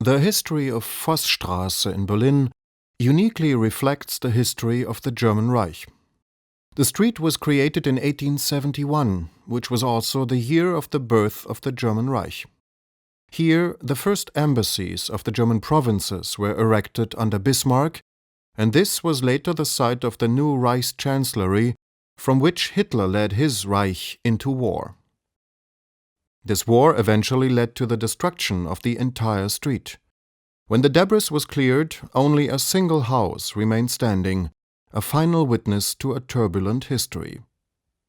The history of Voßstraße in Berlin uniquely reflects the history of the German Reich. The street was created in 1871, which was also the year of the birth of the German Reich. Here, the first embassies of the German provinces were erected under Bismarck, and this was later the site of the new Reichschancellery, from which Hitler led his Reich into war. This war eventually led to the destruction of the entire street. When the debris was cleared, only a single house remained standing, a final witness to a turbulent history.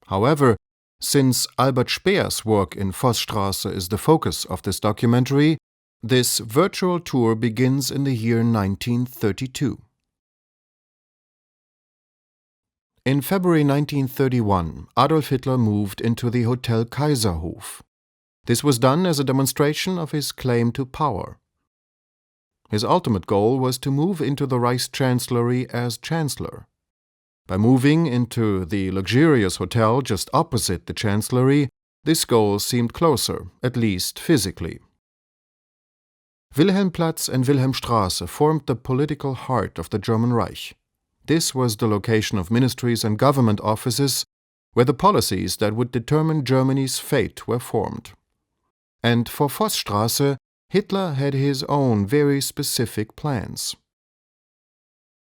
However, since Albert Speer's work in Voßstraße is the focus of this documentary, this virtual tour begins in the year 1932. In February 1931, Adolf Hitler moved into the Hotel Kaiserhof. This was done as a demonstration of his claim to power. His ultimate goal was to move into the Reichschancellery as Chancellor. By moving into the luxurious hotel just opposite the Chancellery, this goal seemed closer, at least physically. Wilhelmplatz and Wilhelmstraße formed the political heart of the German Reich. This was the location of ministries and government offices where the policies that would determine Germany's fate were formed. And for Voßstraße, Hitler had his own very specific plans.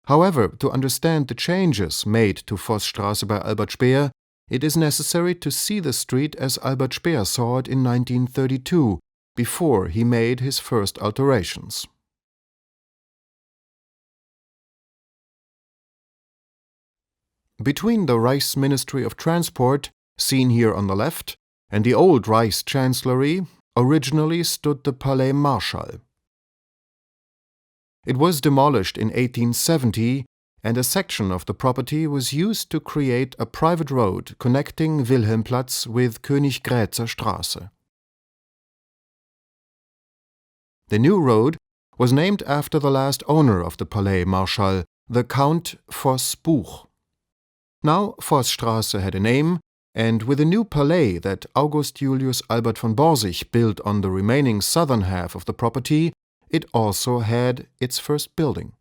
However, to understand the changes made to Voßstraße by Albert Speer, it is necessary to see the street as Albert Speer saw it in 1932, before he made his first alterations. Between the Reich's Ministry of Transport, seen here on the left, and the old Reichschancellery, originally stood the Palais Marschall. It was demolished in 1870, and a section of the property was used to create a private road connecting Wilhelmplatz with Königgrätzer Straße. The new road was named after the last owner of the Palais Marschall, the Count Voß-Buch. Now Voßstraße had a name, and with the new palais that August Julius Albert von Borsig built on the remaining southern half of the property, it also had its first building.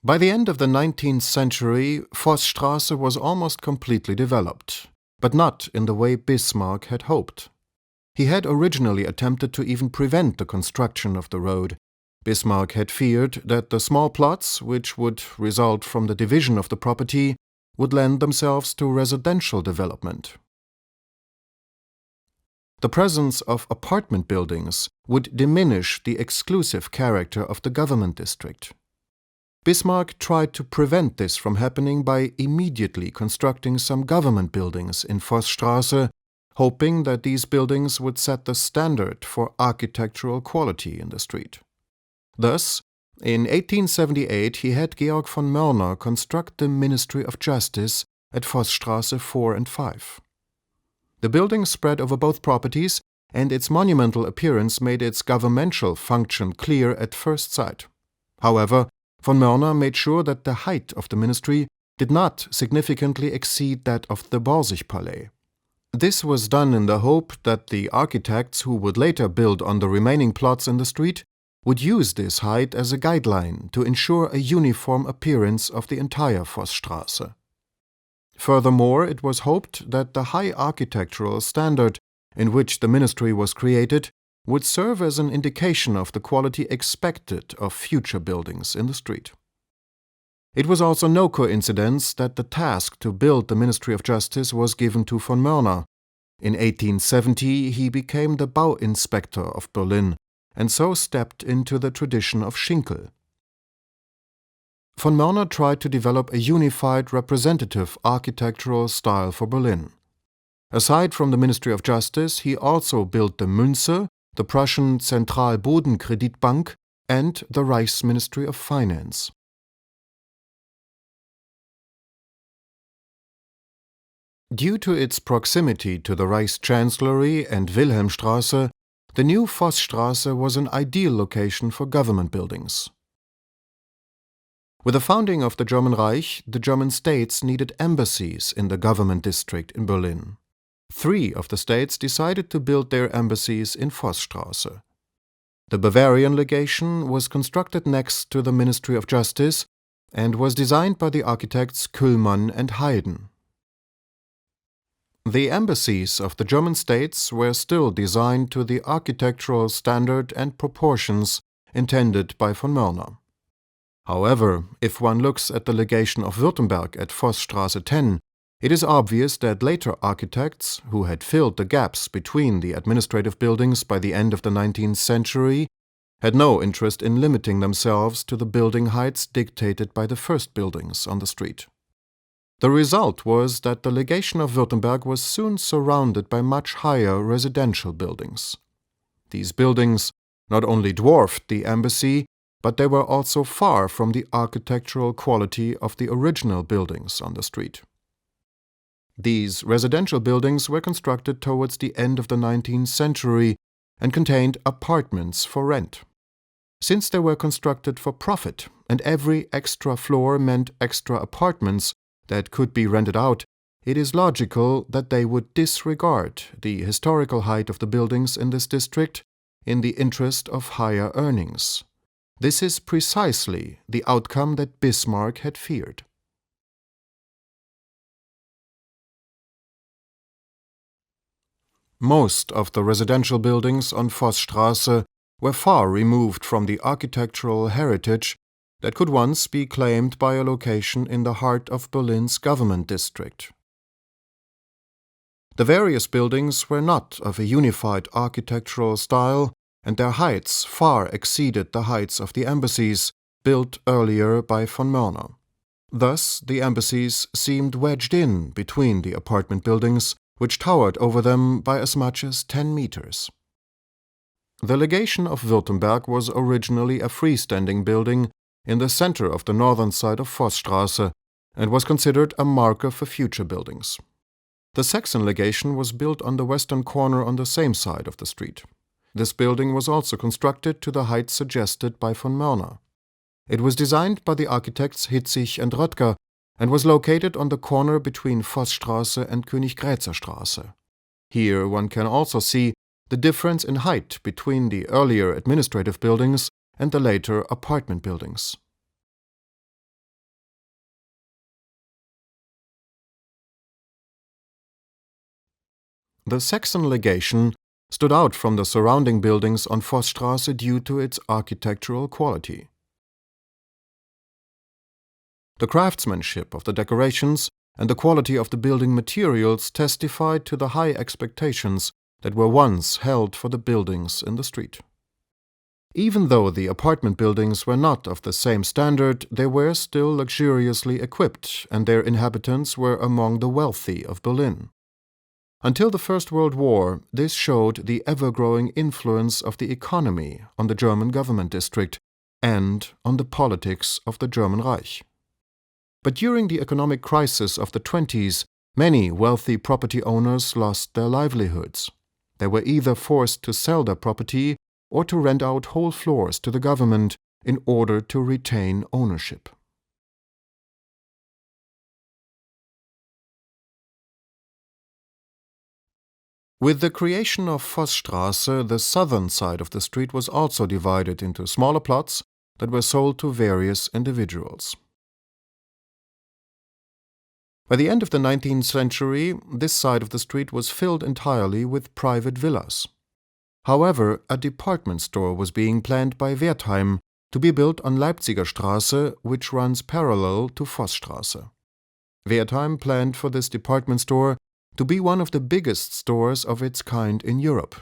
By the end of the 19th century, Voßstraße was almost completely developed, but not in the way Bismarck had hoped. He had originally attempted to even prevent the construction of the road. Bismarck had feared that the small plots, which would result from the division of the property, would lend themselves to residential development. The presence of apartment buildings would diminish the exclusive character of the government district. Bismarck tried to prevent this from happening by immediately constructing some government buildings in Voßstraße, hoping that these buildings would set the standard for architectural quality in the street. Thus, in 1878 he had Georg von Mörner construct the Ministry of Justice at Voßstraße 4 and 5. The building spread over both properties, and its monumental appearance made its governmental function clear at first sight. However, von Mörner made sure that the height of the ministry did not significantly exceed that of the Borsig Palais. This was done in the hope that the architects who would later build on the remaining plots in the street would use this height as a guideline to ensure a uniform appearance of the entire Voßstraße. Furthermore, it was hoped that the high architectural standard in which the ministry was created would serve as an indication of the quality expected of future buildings in the street. It was also no coincidence that the task to build the Ministry of Justice was given to von Mörner. In 1870 he became the Bauinspector of Berlin, and so stepped into the tradition of Schinkel. Von Mörner tried to develop a unified representative architectural style for Berlin. Aside from the Ministry of Justice, he also built the Münze, the Prussian Zentralbodenkreditbank, and the Reichsministry of Finance. Due to its proximity to the Reichschancellery and Wilhelmstraße, the new Voßstraße was an ideal location for government buildings. With the founding of the German Reich, the German states needed embassies in the government district in Berlin. 3 of the states decided to build their embassies in Voßstraße. The Bavarian legation was constructed next to the Ministry of Justice and was designed by the architects Kühlmann and Hayden. The embassies of the German states were still designed to the architectural standard and proportions intended by von Mörner. However, if one looks at the legation of Württemberg at Voßstraße 10, it is obvious that later architects, who had filled the gaps between the administrative buildings by the end of the 19th century, had no interest in limiting themselves to the building heights dictated by the first buildings on the street. The result was that the legation of Württemberg was soon surrounded by much higher residential buildings. These buildings not only dwarfed the embassy, but they were also far from the architectural quality of the original buildings on the street. These residential buildings were constructed towards the end of the 19th century and contained apartments for rent. Since they were constructed for profit and every extra floor meant extra apartments that could be rented out, it is logical that they would disregard the historical height of the buildings in this district in the interest of higher earnings. This is precisely the outcome that Bismarck had feared. Most of the residential buildings on Voßstraße were far removed from the architectural heritage that could once be claimed by a location in the heart of Berlin's government district. The various buildings were not of a unified architectural style, and their heights far exceeded the heights of the embassies built earlier by von Mörner. Thus, the embassies seemed wedged in between the apartment buildings, which towered over them by as much as 10 meters. The legation of Württemberg was originally a freestanding building in the center of the northern side of Voßstraße and was considered a marker for future buildings. The Saxon legation was built on the western corner on the same side of the street. This building was also constructed to the height suggested by von Mörner. It was designed by the architects Hitzig and Röttger and was located on the corner between Voßstraße and Königgrätzer Straße. Here one can also see the difference in height between the earlier administrative buildings and the later apartment buildings. The Saxon legation stood out from the surrounding buildings on Voßstraße due to its architectural quality. The craftsmanship of the decorations and the quality of the building materials testified to the high expectations that were once held for the buildings in the street. Even though the apartment buildings were not of the same standard, they were still luxuriously equipped, and their inhabitants were among the wealthy of Berlin. Until the First World War, this showed the ever-growing influence of the economy on the German government district and on the politics of the German Reich. But during the economic crisis of the 20s, many wealthy property owners lost their livelihoods. They were either forced to sell their property or to rent out whole floors to the government in order to retain ownership. With the creation of Voßstraße, the southern side of the street was also divided into smaller plots that were sold to various individuals. By the end of the 19th century, this side of the street was filled entirely with private villas. However, a department store was being planned by Wertheim to be built on Leipziger Straße, which runs parallel to Voßstraße. Wertheim planned for this department store to be one of the biggest stores of its kind in Europe.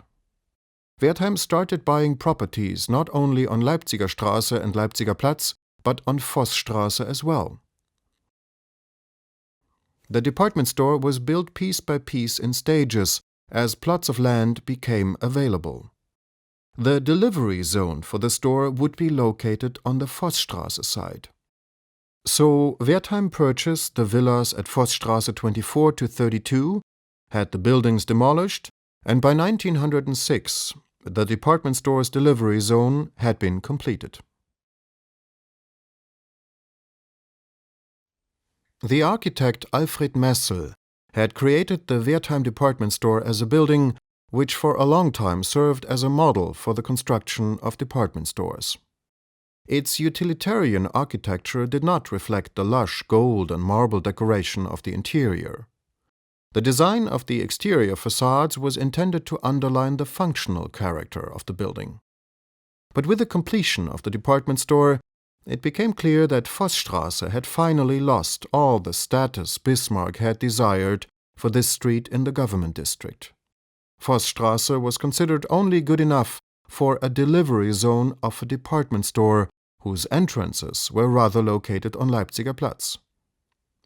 Wertheim started buying properties not only on Leipziger Straße and Leipziger Platz, but on Voßstraße as well. The department store was built piece by piece in stages as plots of land became available. The delivery zone for the store would be located on the Voßstraße side. So Wertheim purchased the villas at Voßstraße 24 to 32, had the buildings demolished, and by 1906 the department store's delivery zone had been completed. The architect Alfred Messel had created the Wertheim department store as a building which for a long time served as a model for the construction of department stores. Its utilitarian architecture did not reflect the lush gold and marble decoration of the interior. The design of the exterior facades was intended to underline the functional character of the building. But with the completion of the department store, it became clear that Voßstraße had finally lost all the status Bismarck had desired for this street in the government district. Voßstraße was considered only good enough for a delivery zone of a department store whose entrances were rather located on Leipziger Platz.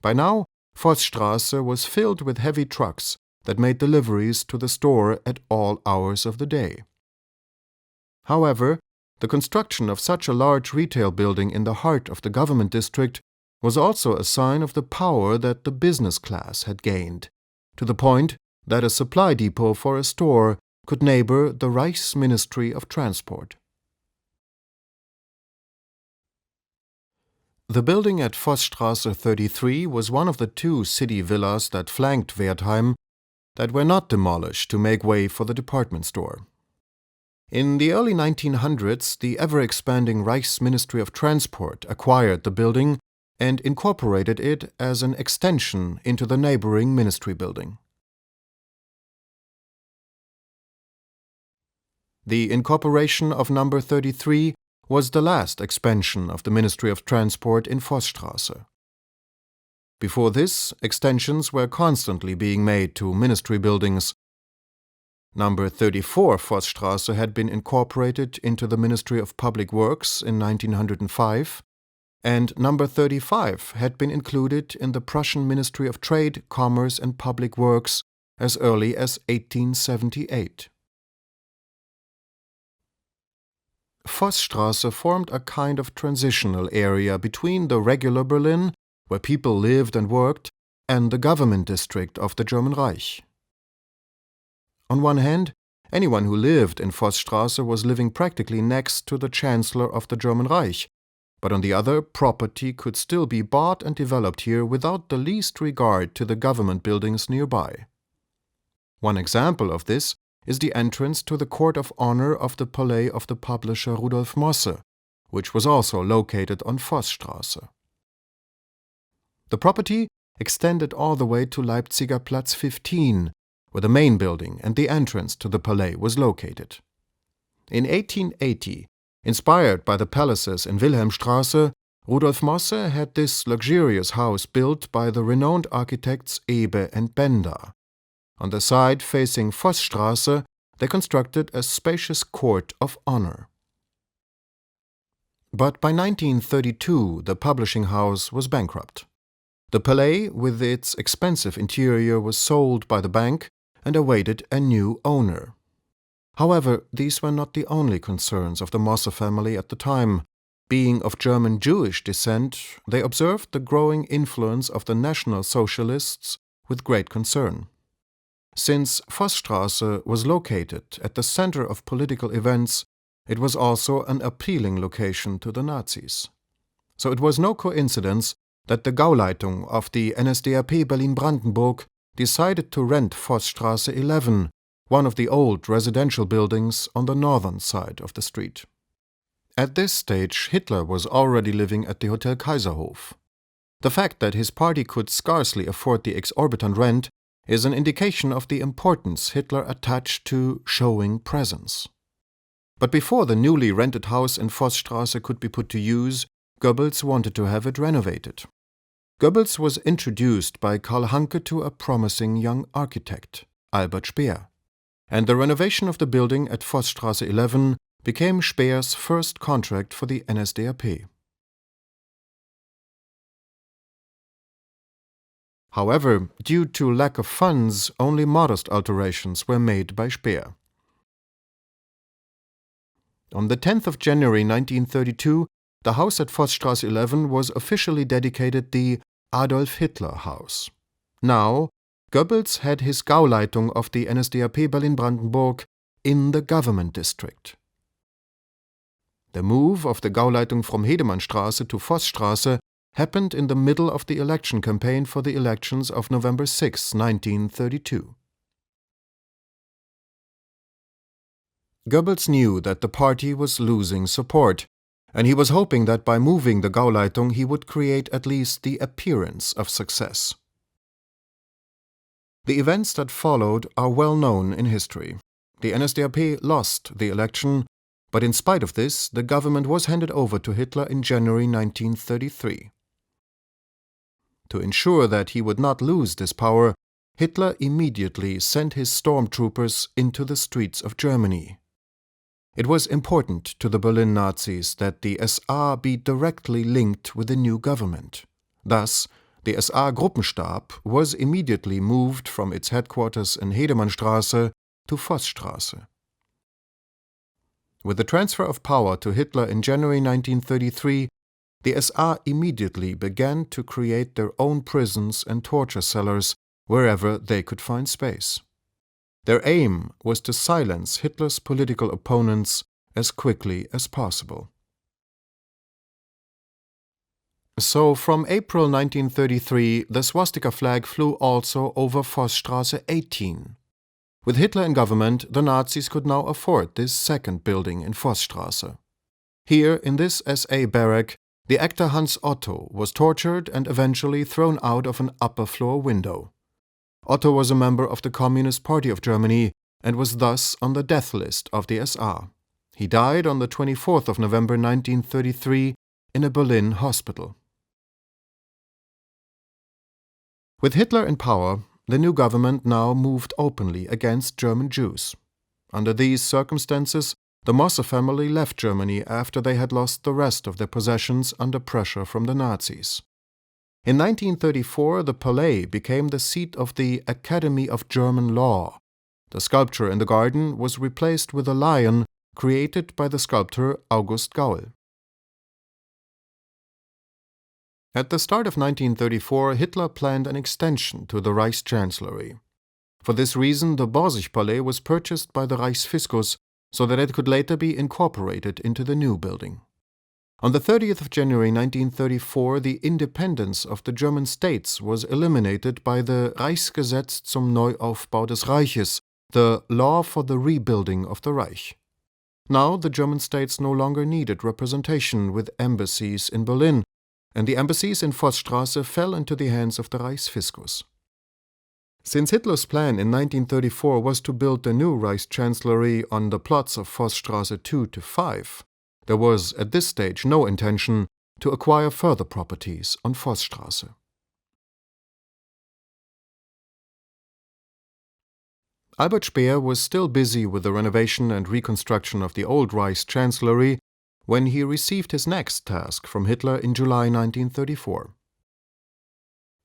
By now, Voßstraße was filled with heavy trucks that made deliveries to the store at all hours of the day. However, the construction of such a large retail building in the heart of the government district was also a sign of the power that the business class had gained, to the point that a supply depot for a store could neighbor the Reich's Ministry of Transport. The building at Voßstraße 33 was one of the two city villas that flanked Wertheim that were not demolished to make way for the department store. In the early 1900s, the ever-expanding Reich's Ministry of Transport acquired the building and incorporated it as an extension into the neighboring ministry building. The incorporation of number 33 was the last expansion of the Ministry of Transport in Voßstraße. Before this, extensions were constantly being made to ministry buildings. Number 34 Voßstraße had been incorporated into the Ministry of Public Works in 1905, and number 35 had been included in the Prussian Ministry of Trade, Commerce and Public Works as early as 1878. Voßstraße formed a kind of transitional area between the regular Berlin, where people lived and worked, and the government district of the German Reich. On one hand, anyone who lived in Voßstraße was living practically next to the Chancellor of the German Reich, but on the other, property could still be bought and developed here without the least regard to the government buildings nearby. One example of this is the entrance to the Court of Honor of the Palais of the publisher Rudolf Mosse, which was also located on Voßstraße. The property extended all the way to Leipziger Platz 15, where the main building and the entrance to the Palais was located. In 1880, inspired by the palaces in Wilhelmstraße, Rudolf Mosse had this luxurious house built by the renowned architects Ebe and Benda. On the side facing Voßstraße, they constructed a spacious court of honor. But by 1932, the publishing house was bankrupt. The Palais, with its expensive interior, was sold by the bank and awaited a new owner. However, these were not the only concerns of the Mosse family at the time. Being of German Jewish descent, they observed the growing influence of the National Socialists with great concern. Since Voßstraße was located at the center of political events, it was also an appealing location to the Nazis. So it was no coincidence that the Gauleitung of the NSDAP Berlin-Brandenburg decided to rent Voßstraße 11, one of the old residential buildings on the northern side of the street. At this stage, Hitler was already living at the Hotel Kaiserhof. The fact that his party could scarcely afford the exorbitant rent is an indication of the importance Hitler attached to showing presence. But before the newly rented house in Voßstraße could be put to use, Goebbels wanted to have it renovated. Goebbels was introduced by Karl Hanke to a promising young architect, Albert Speer, and the renovation of the building at Voßstraße 11 became Speer's first contract for the NSDAP. However, due to lack of funds, only modest alterations were made by Speer. On the 10th of January 1932, the house at Voßstraße 11 was officially dedicated the Adolf Hitler House. Now, Goebbels had his Gauleitung of the NSDAP Berlin-Brandenburg in the government district. The move of the Gauleitung from Hedemannstraße to Voßstraße happened in the middle of the election campaign for the elections of November 6, 1932. Goebbels knew that the party was losing support, and he was hoping that by moving the Gauleitung he would create at least the appearance of success. The events that followed are well known in history. The NSDAP lost the election, but in spite of this, the government was handed over to Hitler in January 1933. To ensure that he would not lose this power, Hitler immediately sent his stormtroopers into the streets of Germany. It was important to the Berlin Nazis that the SA be directly linked with the new government. Thus, the SA Gruppenstab was immediately moved from its headquarters in Hedemannstraße to Voßstraße. With the transfer of power to Hitler in January 1933, the SA immediately began to create their own prisons and torture cellars wherever they could find space. Their aim was to silence Hitler's political opponents as quickly as possible. So, from April 1933, the swastika flag flew also over Voßstraße 18. With Hitler in government, the Nazis could now afford this second building in Voßstraße. Here, in this SA barrack, the actor Hans Otto was tortured and eventually thrown out of an upper-floor window. Otto was a member of the Communist Party of Germany and was thus on the death list of the SA. He died on the 24th of November 1933 in a Berlin hospital. With Hitler in power, the new government now moved openly against German Jews. Under these circumstances, the Mosse family left Germany after they had lost the rest of their possessions under pressure from the Nazis. In 1934, the Palais became the seat of the Academy of German Law. The sculpture in the garden was replaced with a lion created by the sculptor August Gaul. At the start of 1934, Hitler planned an extension to the Reichschancellery. For this reason, the Borsigpalais was purchased by the Reichsfiskus so that it could later be incorporated into the new building. On the 30th of January 1934, the independence of the German states was eliminated by the Reichsgesetz zum Neuaufbau des Reiches, the law for the rebuilding of the Reich. Now the German states no longer needed representation with embassies in Berlin, and the embassies in Voßstraße fell into the hands of the Reichsfiskus. Since Hitler's plan in 1934 was to build the new Reichschancellery on the plots of Voßstraße 2 to 5, there was at this stage no intention to acquire further properties on Voßstraße. Albert Speer was still busy with the renovation and reconstruction of the old Reichschancellery when he received his next task from Hitler in July 1934.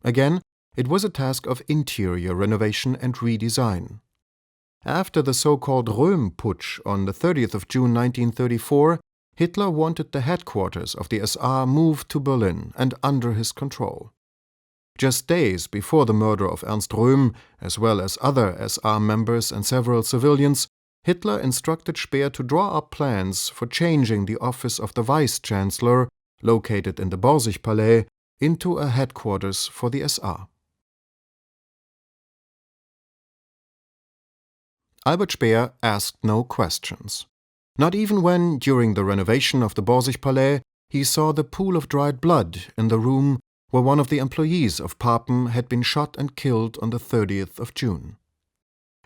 Again, it was a task of interior renovation and redesign. After the so-called Röhm-Putsch on the 30th of June 1934, Hitler wanted the headquarters of the SA moved to Berlin and under his control. Just days before the murder of Ernst Röhm, as well as other SA members and several civilians, Hitler instructed Speer to draw up plans for changing the office of the Vice-Chancellor, located in the Borsigpalais, into a headquarters for the SA. Albert Speer asked no questions. Not even when, during the renovation of the Borsigpalais, he saw the pool of dried blood in the room where one of the employees of Papen had been shot and killed on the 30th of June.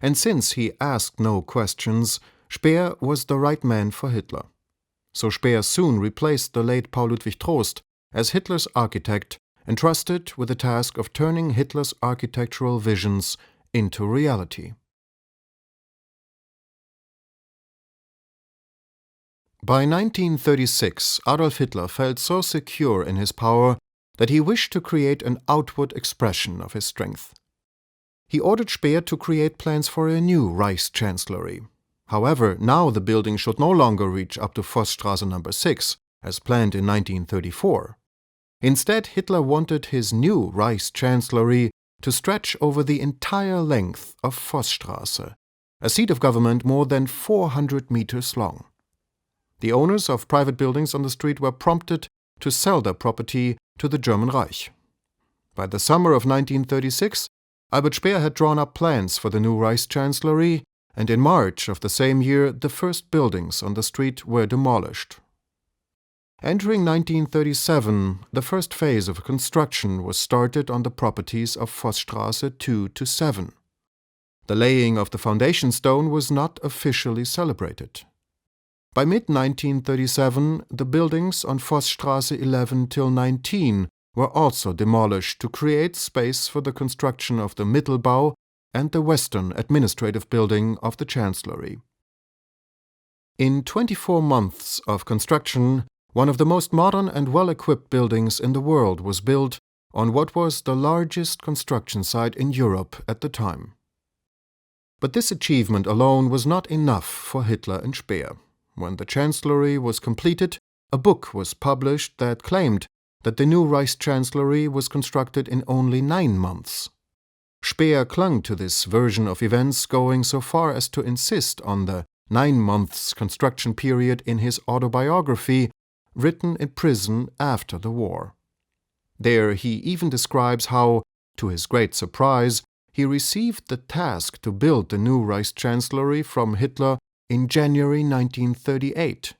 And since he asked no questions, Speer was the right man for Hitler. So Speer soon replaced the late Paul Ludwig Trost as Hitler's architect, entrusted with the task of turning Hitler's architectural visions into reality. By 1936, Adolf Hitler felt so secure in his power that he wished to create an outward expression of his strength. He ordered Speer to create plans for a new Reichschancellery. However, now the building should no longer reach up to Voßstraße number 6, as planned in 1934. Instead, Hitler wanted his new Reichschancellery to stretch over the entire length of Voßstraße, a seat of government more than 400 meters long. The owners of private buildings on the street were prompted to sell their property to the German Reich. By the summer of 1936, Albert Speer had drawn up plans for the new Reichschancellery, and in March of the same year the first buildings on the street were demolished. Entering 1937, the first phase of construction was started on the properties of Voßstraße 2 to 7. The laying of the foundation stone was not officially celebrated. By mid-1937, the buildings on Voßstraße 11 till 19 were also demolished to create space for the construction of the Mittelbau and the western administrative building of the Chancellery. In 24 months of construction, one of the most modern and well-equipped buildings in the world was built on what was the largest construction site in Europe at the time. But this achievement alone was not enough for Hitler and Speer. When the Chancellery was completed, a book was published that claimed that the new Reichschancellery was constructed in only 9 months. Speer clung to this version of events, going so far as to insist on the 9 months construction period in his autobiography, written in prison after the war. There he even describes how, to his great surprise, he received the task to build the new Reichschancellery from Hitler in January 1938.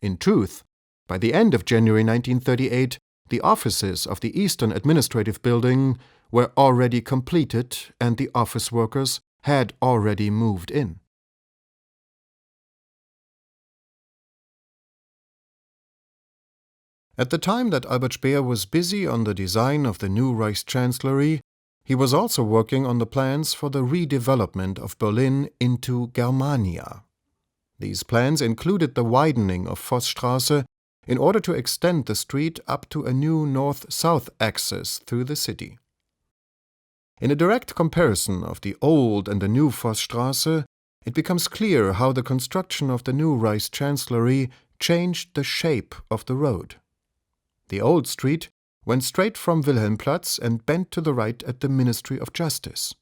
In truth, by the end of January 1938, the offices of the Eastern Administrative Building were already completed and the office workers had already moved in. At the time that Albert Speer was busy on the design of the new Reichschancellery, he was also working on the plans for the redevelopment of Berlin into Germania. These plans included the widening of Voßstraße in order to extend the street up to a new north-south axis through the city. In a direct comparison of the old and the new Voßstraße, it becomes clear how the construction of the new Reichschancellery changed the shape of the road. The old street went straight from Wilhelmplatz and bent to the right at the Ministry of Justice.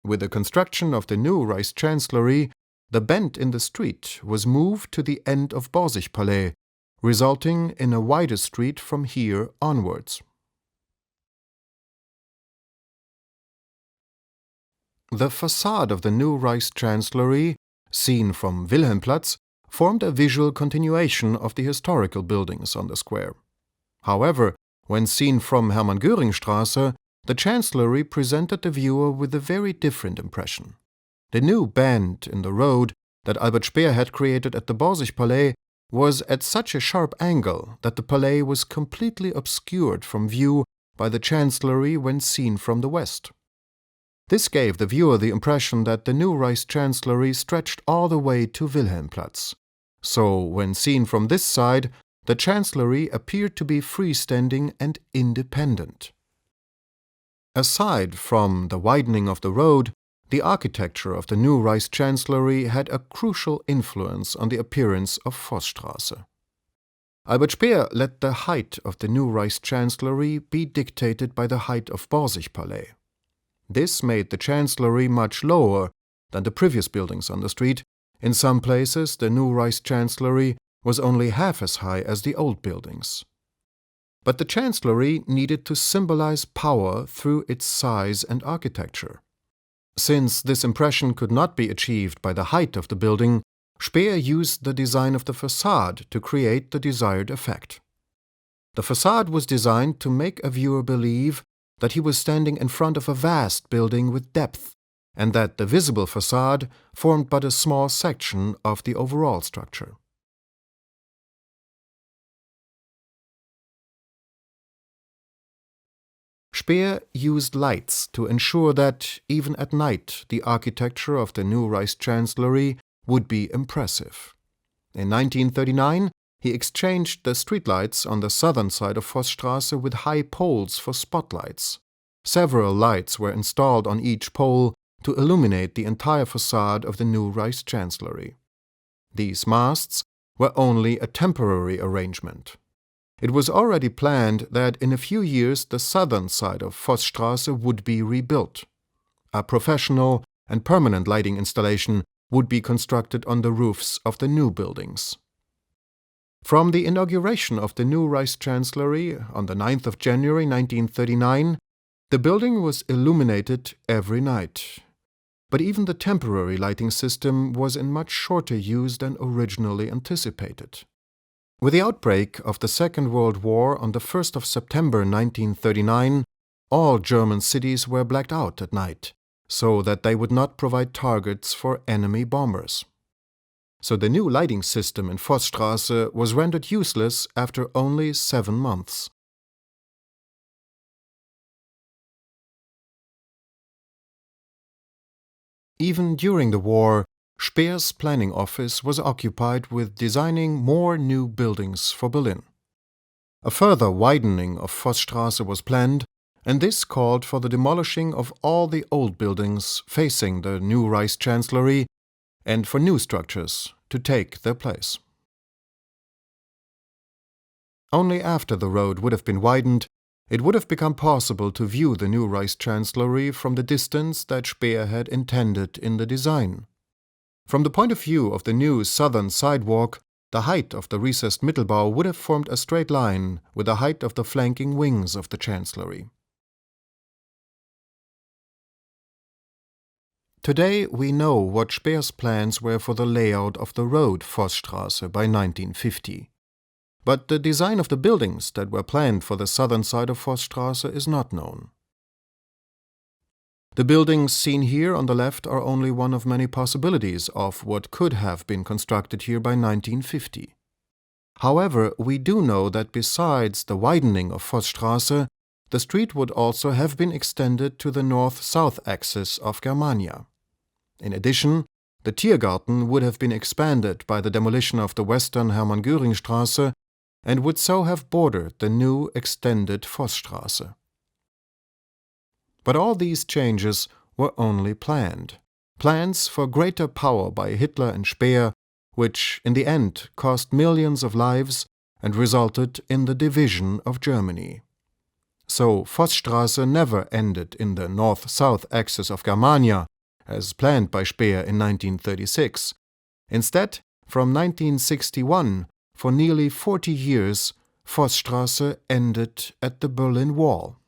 With the construction of the new Reichschancellery, the bend in the street was moved to the end of Borsigpalais, resulting in a wider street from here onwards. The facade of the new Reichschancellery, seen from Wilhelmplatz, formed a visual continuation of the historical buildings on the square. However, when seen from Hermann-Göring-Straße, the Chancellery presented the viewer with a very different impression. The new bend in the road that Albert Speer had created at the Borsigpalais was at such a sharp angle that the palais was completely obscured from view by the Chancellery when seen from the west. This gave the viewer the impression that the new Reichschancellery stretched all the way to Wilhelmplatz. So, when seen from this side, the Chancellery appeared to be freestanding and independent. Aside from the widening of the road, the architecture of the new Reichschancellery had a crucial influence on the appearance of Voßstraße. Albert Speer let the height of the new Reichschancellery be dictated by the height of Borsigpalais. This made the Chancellery much lower than the previous buildings on the street. In some places, the new Reichschancellery was only half as high as the old buildings. But the Chancellery needed to symbolize power through its size and architecture. Since this impression could not be achieved by the height of the building, Speer used the design of the facade to create the desired effect. The facade was designed to make a viewer believe that he was standing in front of a vast building with depth, and that the visible facade formed but a small section of the overall structure. Speer used lights to ensure that, even at night, the architecture of the new Reichschancellery would be impressive. In 1939, he exchanged the streetlights on the southern side of Voßstraße with high poles for spotlights. Several lights were installed on each pole to illuminate the entire facade of the new Reichschancellery. These masts were only a temporary arrangement. It was already planned that in a few years the southern side of Voßstraße would be rebuilt. A professional and permanent lighting installation would be constructed on the roofs of the new buildings. From the inauguration of the new Reichschancellery on the 9th of January 1939, the building was illuminated every night. But even the temporary lighting system was in much shorter use than originally anticipated. With the outbreak of the Second World War on the 1st of September 1939, all German cities were blacked out at night, so that they would not provide targets for enemy bombers. So the new lighting system in Voßstraße was rendered useless after only 7 months. Even during the war, Speer's planning office was occupied with designing more new buildings for Berlin. A further widening of Voßstraße was planned, and this called for the demolishing of all the old buildings facing the new Reichschancellery and for new structures to take their place. Only after the road would have been widened, it would have become possible to view the new Reichschancellery from the distance that Speer had intended in the design. From the point of view of the new southern sidewalk, the height of the recessed Mittelbau would have formed a straight line with the height of the flanking wings of the Chancellery. Today we know what Speer's plans were for the layout of the road Voßstraße by 1950. But the design of the buildings that were planned for the southern side of Voßstraße is not known. The buildings seen here on the left are only one of many possibilities of what could have been constructed here by 1950. However, we do know that besides the widening of Voßstraße, the street would also have been extended to the north-south axis of Germania. In addition, the Tiergarten would have been expanded by the demolition of the western Hermann-Göring-Straße and would so have bordered the new extended Voßstraße. But all these changes were only plans for greater power by Hitler and Speer, which in the end cost millions of lives and resulted in the division of Germany. So Voßstraße never ended in the north-south axis of Germania, as planned by Speer in 1936. Instead, from 1961, for nearly 40 years, Voßstraße ended at the Berlin Wall.